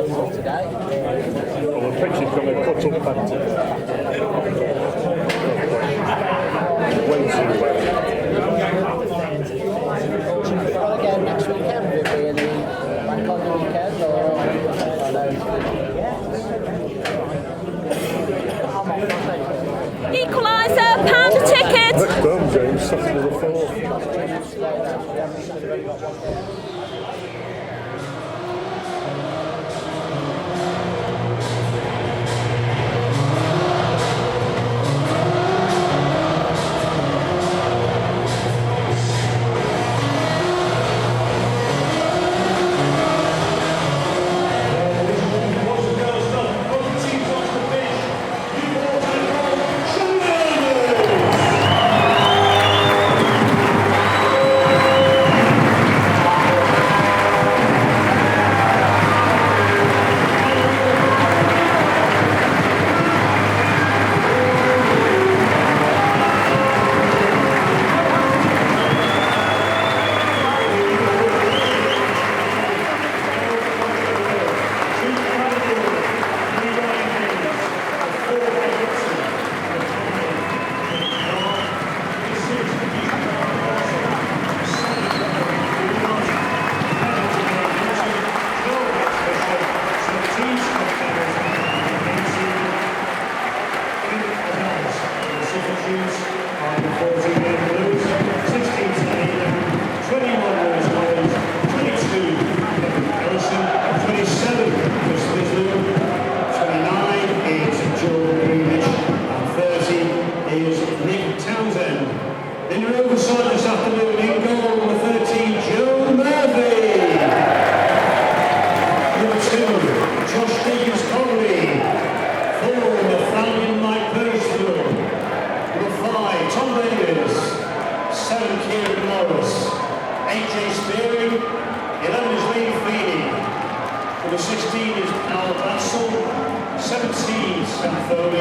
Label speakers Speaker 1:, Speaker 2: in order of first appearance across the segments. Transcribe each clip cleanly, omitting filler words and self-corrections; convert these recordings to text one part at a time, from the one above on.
Speaker 1: today.
Speaker 2: Well, the pitch is going to cut up plenty. Way too wet.
Speaker 1: Well, again, next weekend will be any bank holiday weekend or
Speaker 3: Equaliser, pound a ticket.
Speaker 2: Next home game, Saturday the 4th.
Speaker 4: Number 16 is Al Bassel, 17 Sam Foley,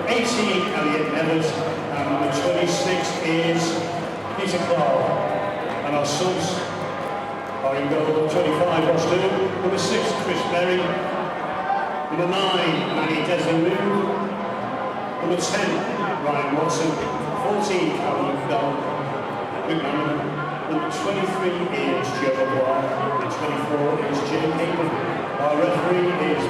Speaker 4: 18 Elliot Evans, and number 26 is Peter Clark. And our subs are in goal, 25 Ross Dillon, number 6 Chris Berry, number 9 Manny Desamoon, number 10 Ryan Watson, 14 Callum McMahon, number 23 is Joe Maguire, and 24 is Jim England. Our referee is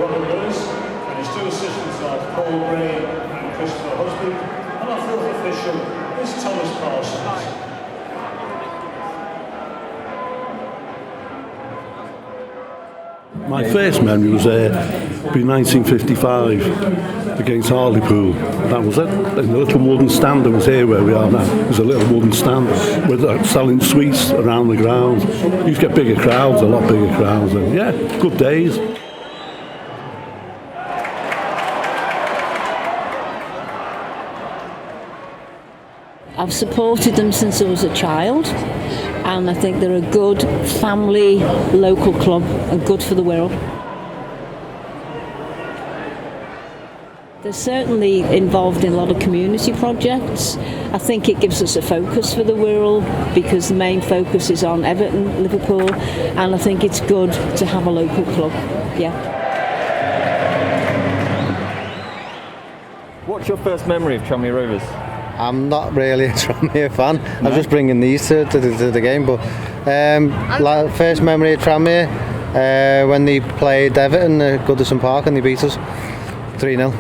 Speaker 4: Robert Lewis, and his two assistants are Paul Gray and Christopher Husband, and our fourth official is Thomas Parsons.
Speaker 5: My first memory was in 1955 against Hartlepool. That was it. And the little wooden stand that was here where we are now. There's a little wooden stand with selling sweets around the ground. You used to get bigger crowds, a lot bigger crowds. And yeah, good days.
Speaker 6: I've supported them since I was a child, and I think they're a good family local club and good for the Wirral. They're certainly involved in a lot of community projects. I think it gives us a focus for the Wirral because the main focus is on Everton, Liverpool, and I think it's good to have a local club. Yeah.
Speaker 7: What's your first memory of Tranmere Rovers?
Speaker 8: I'm not really a Tranmere fan. No. I'm just bringing these to the game. But first memory of Tranmere when they played Everton at Goodison Park and they beat us 3-0.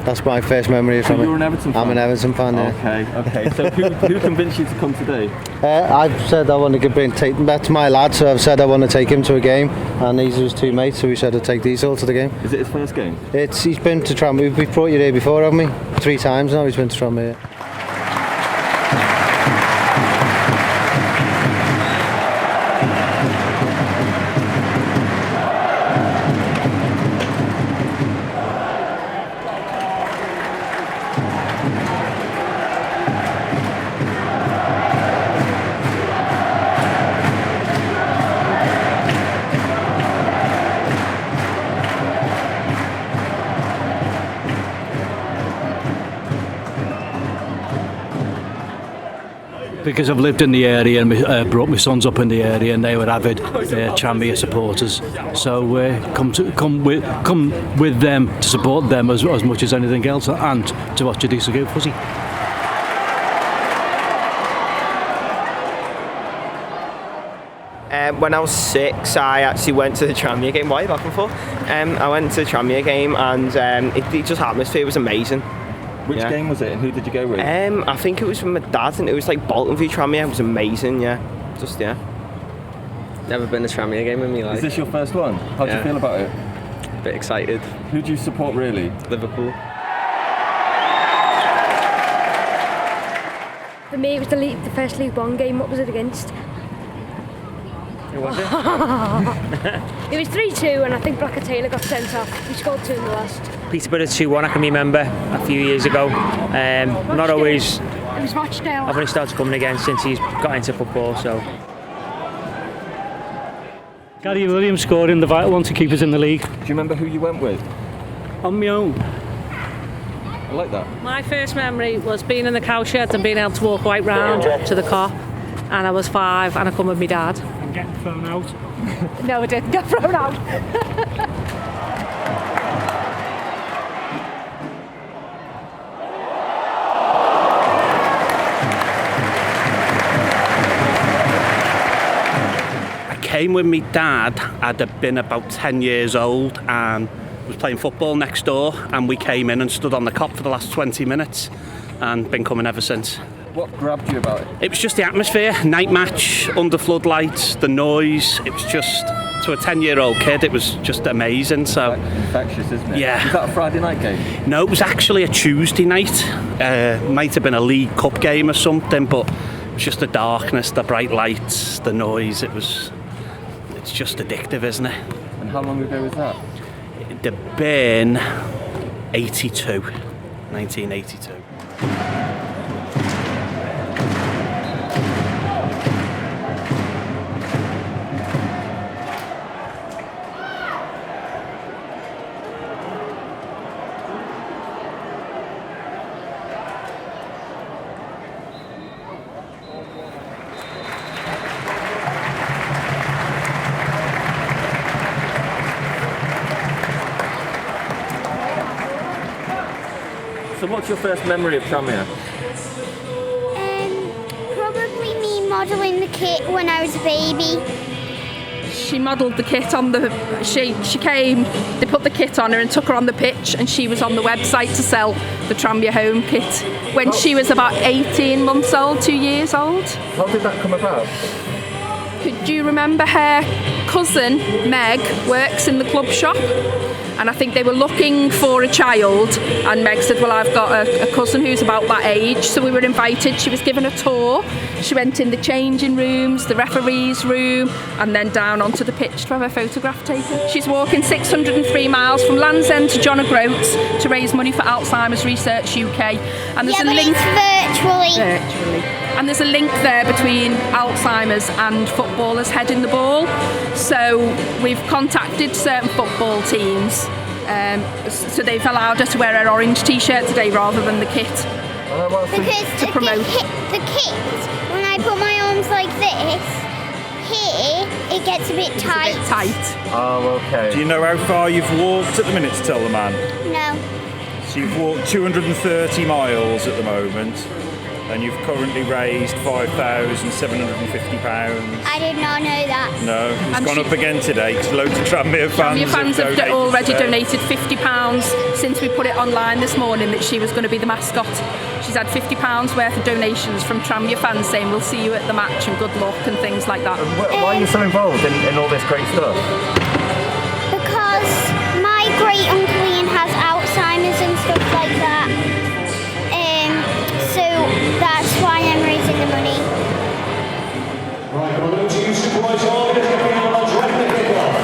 Speaker 8: That's my first memory of Tranmere.
Speaker 7: So you're an Everton fan?
Speaker 8: I'm an Everton fan.
Speaker 7: Okay. So who convinced you to come today?
Speaker 8: I've said I want to take that's my lad. So I've said I want to take him to a game, and these are his two mates. So we said I'd take these all to the game.
Speaker 7: Is it his first game?
Speaker 8: He's been to Tranmere. We've brought you here before, haven't we? 3 times now. He's been to Tranmere.
Speaker 9: because I've lived in the area and brought my sons up in the area, and they were avid Tranmere supporters. So come with them to support them as much as anything else, and to watch a decent game of footy.
Speaker 10: When I was 6, I actually went to the Tranmere game. What are you looking for? I went to the Tranmere game, and the atmosphere was amazing.
Speaker 7: Which game was it, and who did you go with?
Speaker 10: I think it was with my dad, and it was like Bolton v Tranmere. It was amazing, yeah.
Speaker 11: Never been to a Tranmere game in my life.
Speaker 7: Is this your first one? How do you feel about it?
Speaker 11: A bit excited.
Speaker 7: Who do you support really?
Speaker 11: Liverpool.
Speaker 12: For me, it was the first League One game. What was it against?
Speaker 11: Who was it?
Speaker 12: It was 3-2, and I think Blacker Taylor got sent off. We scored 2 in the last.
Speaker 13: Peterborough 2-1, I can remember a few years ago. Not always.
Speaker 12: It was Rochdale.
Speaker 13: I've only started coming again since he's got into football, so.
Speaker 9: Gary Williams scoring the vital one to keep us in the league.
Speaker 7: Do you remember who you went with?
Speaker 9: On my own.
Speaker 7: I like that.
Speaker 14: My first memory was being in the cowshed and being able to walk right round to the car. And I was 5 and I come with my dad.
Speaker 9: And getting thrown out.
Speaker 12: No, I didn't get thrown out.
Speaker 15: I came with my dad. I'd have been about 10 years old and was playing football next door, and we came in and stood on the cop for the last 20 minutes and been coming ever since.
Speaker 7: What grabbed you about it?
Speaker 15: It was just the atmosphere, night match, under floodlights, the noise. It was just, to a 10-year-old kid, it was just amazing. So
Speaker 7: infectious, isn't it?
Speaker 15: Yeah.
Speaker 7: Was that a Friday night game?
Speaker 15: No, it was actually a Tuesday night. Might have been a League Cup game or something, but it was just the darkness, the bright lights, the noise. It's just addictive, isn't it?
Speaker 7: And how long ago was that?
Speaker 15: It'd have been 1982.
Speaker 7: So what's your first memory of Tranmere?
Speaker 16: Probably me modelling the kit when I was a baby.
Speaker 17: She modelled the kit on the. She came. They put the kit on her and took her on the pitch, and she was on the website to sell the Tranmere home kit when she was about 18 months old, 2 years old.
Speaker 7: How did that come about?
Speaker 17: Could you remember her cousin Meg works in the club shop? And I think they were looking for a child, and Meg said, well, I've got a cousin who's about that age. So we were invited. She was given a tour. She went in the changing rooms, the referee's room, and then down onto the pitch to have her photograph taken. She's walking 603 miles from Land's End to John O'Groats to raise money for Alzheimer's Research UK. And there's a link virtually. And there's a link there between Alzheimer's and footballers heading the ball. So we've contacted certain football teams. So they've allowed her to wear her orange t-shirt today rather than the kit.
Speaker 16: Because
Speaker 17: to promote.
Speaker 16: The kit, when I put my arms like this, here, it gets a bit tight.
Speaker 17: It's a bit tight.
Speaker 7: Oh, okay.
Speaker 18: Do you know how far you've walked at the minute to tell the man?
Speaker 16: No.
Speaker 18: So you've walked 230 miles at the moment, and you've currently raised £5,750.
Speaker 16: I did not know that.
Speaker 18: No, it's gone up again today because loads of Tranmere fans
Speaker 17: have already donated £50 since we put it online this morning that she was going to be the mascot. She's had £50 worth of donations from Tranmere fans saying we'll see you at the match and good luck and things like that.
Speaker 7: Why are you so involved in all this great stuff?
Speaker 16: Because my great uncle Ian has Alzheimer's and stuff like that. So that's why I'm raising the money.
Speaker 4: Right, well, to you, Supervisor Arvid, if you can, let's wrap the kick-off.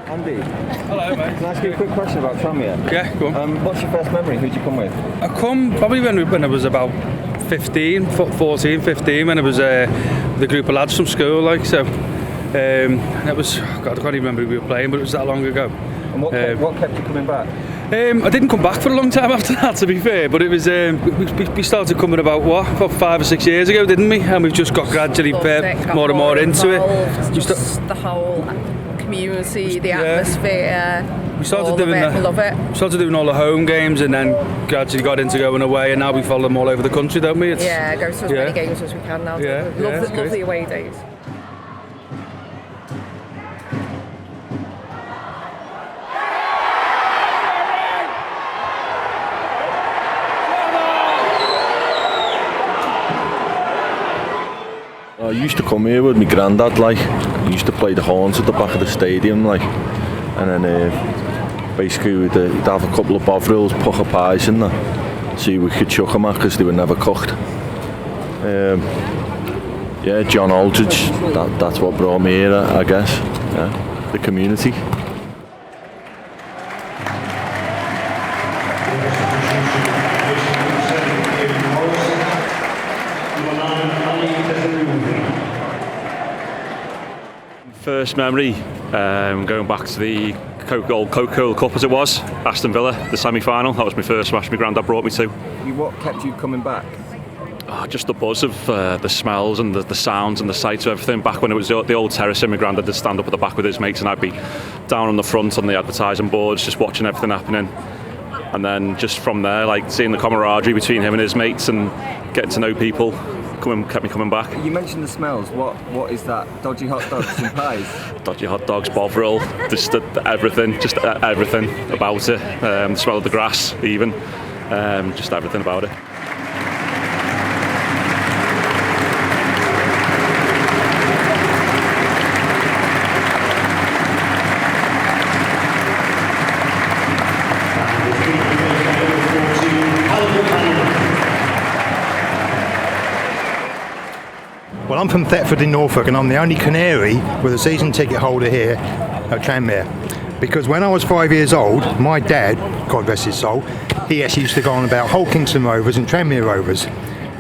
Speaker 7: Andy.
Speaker 19: Hello, mate.
Speaker 7: Can I ask you a quick question about Tranmere?
Speaker 19: Yeah, go on.
Speaker 7: What's your first memory? Who'd you come with?
Speaker 19: I come probably when I was about 14, 15, when it was the group of lads from school, like, so. And it was, God, I can't even remember who we were playing, but it was that long ago.
Speaker 7: And what kept you coming back?
Speaker 19: I didn't come back for a long time after that, to be fair, but it was we started coming about 5 or 6 years ago, didn't we? And we've just got gradually more and more into it.
Speaker 17: Just the whole community, the atmosphere.
Speaker 19: We started
Speaker 17: all
Speaker 19: doing
Speaker 17: of it. We love it.
Speaker 19: We started doing all the home games, and then gradually got into going away, and now we follow them all over the country, don't we?
Speaker 17: Go to as many games as we can now. Love the away days.
Speaker 2: I used to come here with my granddad, like. He used to play the horns at the back of the stadium, like. And then basically we'd have a couple of bovrills, pucker pies and that. See we could chuck them at because they were never cooked. John Aldridge, that's what brought me here, I guess. Yeah, the community.
Speaker 20: First memory, going back to the old Coca-Cola Cup as it was, Aston Villa, the semi-final. That was my first match my granddad brought me to.
Speaker 7: What kept you coming back?
Speaker 20: Just the buzz of the smells and the sounds and the sights of everything. Back when it was the old terrace, and my granddad would stand up at the back with his mates, and I'd be down on the front on the advertising boards, just watching everything happening. And then just from there, like seeing the camaraderie between him and his mates and getting to know people, kept me coming back.
Speaker 7: You mentioned the smells. What is that? Dodgy hot dogs and pies?
Speaker 20: Dodgy hot dogs, bovril, just everything about it. The smell of the grass, even, just everything about it.
Speaker 21: Well, I'm from Thetford in Norfolk, and I'm the only Canary with a season ticket holder here at Tranmere. Because when I was 5 years old, my dad, God rest his soul, he actually used to go on about Holkingston Rovers and Tranmere Rovers.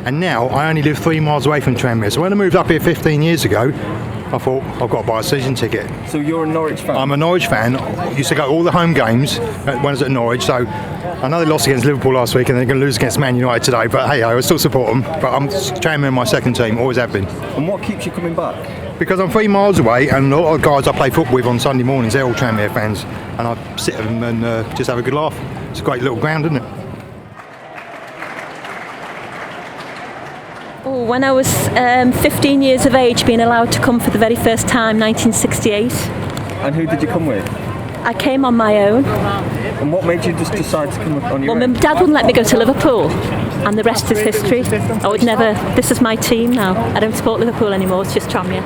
Speaker 21: And now I only live 3 miles away from Tranmere. So when I moved up here 15 years ago, I thought, I've got to buy a season ticket.
Speaker 7: So you're a Norwich fan?
Speaker 21: I'm a Norwich fan. I used to go to all the home games when I was at Norwich. So I know they lost against Liverpool last week and they're going to lose against Man United today. But hey, I still support them. But I'm Tranmere my second team, always have been.
Speaker 7: And what keeps you coming back?
Speaker 21: Because I'm 3 miles away, and a lot of guys I play football with on Sunday mornings, they're all Tranmere fans. And I sit with them and just have a good laugh. It's a great little ground, isn't it?
Speaker 3: When I was 15 years of age, being allowed to come for the very first time, 1968.
Speaker 7: And who did you come with?
Speaker 3: I came on my own.
Speaker 7: And what made you just decide to come on your own?
Speaker 3: Well, my dad wouldn't let me go to Liverpool, and the rest is history. I would never. This is my team now. I don't support Liverpool anymore. It's just Tranmere.